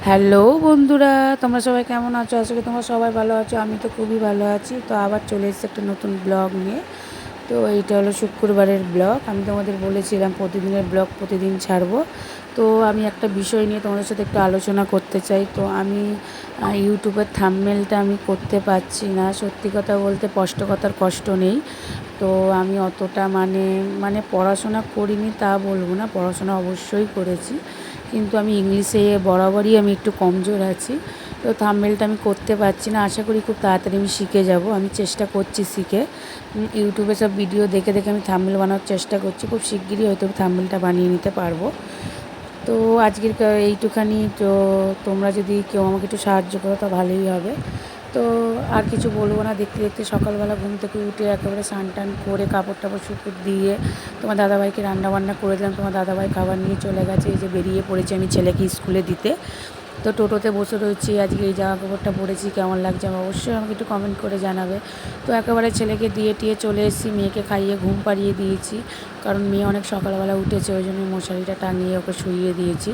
Hello বন্ধুরা, তোমরা সবাই কেমন আছো? আজকে তোমরা সবাই ভালো আছো। আমি তো খুবই ভালো আছি। তো আবার চলে এসেছি একটা নতুন ব্লগ নিয়ে। তো এইটা হলো শুক্রবারের ব্লগ। আমি তোমাদের বলেছিলাম প্রতিদিনের ব্লগ প্রতিদিন ছাড়বো। তো আমি একটা বিষয় নিয়ে তোমাদের সাথে একটু আলোচনা করতে চাই। তো আমি ইউটিউবের থাম্বনেলটা আমি করতে পারছি না। সত্যি কথা বলতে স্পষ্টকতার কষ্ট নেই। তো আমি অতটা মানে পড়াশোনা করিনি তা বলবো না, পড়াশোনা অবশ্যই করেছি, কিন্তু আমি ইংলিশে বরাবরই আমি একটু কমজোর আছি। তো থাম্বনেলটা আমি করতে পারছি না। আশা করি খুব তাড়াতাড়ি আমি শিখে যাব। আমি চেষ্টা করছি শিখে। ইউটিউবে সব ভিডিও দেখে দেখে আমি থাম্বনেল বানানোর চেষ্টা করছি। খুব শিগগিরই হয়তো থাম্বনেলটা বানিয়ে নিতে পারবো। তো আজকের এইটুখানি। তো তোমরা যদি কেউ আমাকে একটু সাহায্য করো তা ভালোই হবে। তো আর কিছু বলবো না। দেখতে দেখতে সকালবেলা ঘুম থেকে উঠে একেবারে স্নান টান করে কাপড় টাপড় শুকুর দিয়ে তোমার দাদাভাইকে রান্নাবান্না করে দিলাম। তোমার দাদাভাই খাবার নিয়ে চলে গেছে। এই যে বেরিয়ে পড়েছি আমি ছেলেকে স্কুলে দিতে। তো টোটোতে বসে রয়েছি। আজকে এই জামা কাপড়টা পরেছি, কেমন লাগছে অবশ্যই আমাকে একটু কমেন্ট করে জানাবে। তো একেবারে ছেলেকে দিয়ে টিয়ে চলে এসেছি। মেয়েকে খাইয়ে ঘুম পাড়িয়ে দিয়েছি, কারণ মেয়ে অনেক সকালবেলা উঠেছে, ওই জন্য মশারিটা টাঙিয়ে ওকে শুইয়ে দিয়েছি।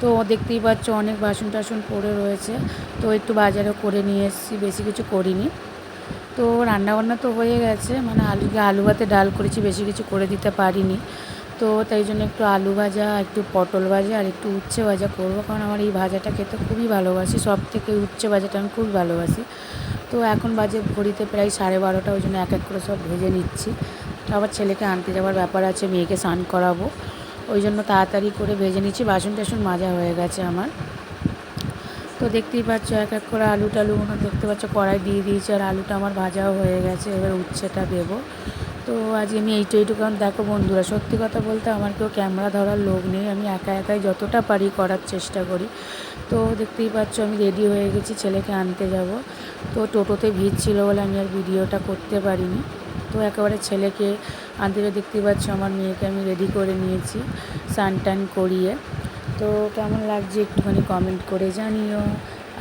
তো দেখতেই পাচ্ছ অনেক বাসন টাসন পড়ে রয়েছে। তো একটু বাজারও করে নিয়ে এসেছি, বেশি কিছু করিনি। তো রান্নাবান্না তো হয়ে গেছে, মানে আলু ভাতে ডাল করেছি, বেশি কিছু করে দিতে পারিনি। তো তাই জন্য একটু আলু ভাজা, একটু পটল ভাজা আর একটু উচ্ছে ভাজা করবো, কারণ আমার এই ভাজাটা খেতে খুবই ভালোবাসি। সব থেকে উচ্ছে ভাজাটা আমি খুবই ভালোবাসি। তো এখন বাজে ঘড়িতে প্রায় 12:30, ওই জন্য এক এক করে সব ভেজে নিচ্ছি। আবার ছেলেকে আনতে যাওয়ার ব্যাপার আছে, মেয়েকে স্নান করাবো, ওই জন্য তাড়াতাড়ি করে ভেজে নিচ্ছি। বাসন টাসন মাজা হয়ে গেছে আমার। তো দেখতেই পাচ্ছ এক এক করে আলু টালুগুলো দেখতে পাচ্ছ কড়াই দিয়ে দিয়েছি, আর আলুটা আমার ভাজাও হয়ে গেছে। এবার উচ্ছেটা দেবো। তো আজকে আমি এইটুকু, কারণ দেখো বন্ধুরা, সত্যি কথা বলতে আমার কেউ ক্যামেরা ধরার লোক নেই। আমি একা একাই যতটা পারি করার চেষ্টা করি। তো দেখতেই পাচ্ছ আমি রেডি হয়ে গেছি, ছেলেকে আনতে যাব। তো টোটোতে ভিড় ছিল বলে আমি আর ভিডিওটা করতে পারিনি। তো একেবারে ছেলেকে আনতে দেখতেই পাচ্ছ আমার মেয়েকে আমি রেডি করে নিয়েছি স্নান টান করিয়ে। তো কেমন লাগছে একটুখানি কমেন্ট করে জানিও।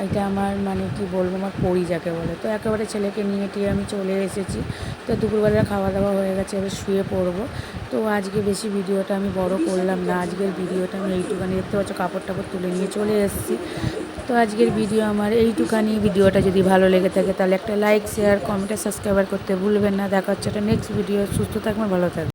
এটা আমার মানে কি বলবো, আমার পরি যাকে বলে। তো একেবারে ছেলেকে নিয়ে টিয়ে আমি চলে এসেছি। তো দুপুরবেলা খাওয়া দাওয়া হয়ে গেছে, এবার শুয়ে পড়বো। তো আজকে বেশি ভিডিওটা আমি বড় করলাম না। আজকের ভিডিওটা আমি এইটুখানি, দেখতে পাচ্ছ কাপড় টাপড় তুলে নিয়ে চলে এসেছি। তো আজকের ভিডিও আমার এইটুখানি। ভিডিওটা যদি ভালো লেগে থাকে তাহলে একটা লাইক, শেয়ার, কমেন্ট, সাবস্ক্রাইবার করতে ভুলবেন না। দেখা হচ্ছে একটা নেক্সট ভিডিও। সুস্থ থাকবেন, ভালো থাকবেন।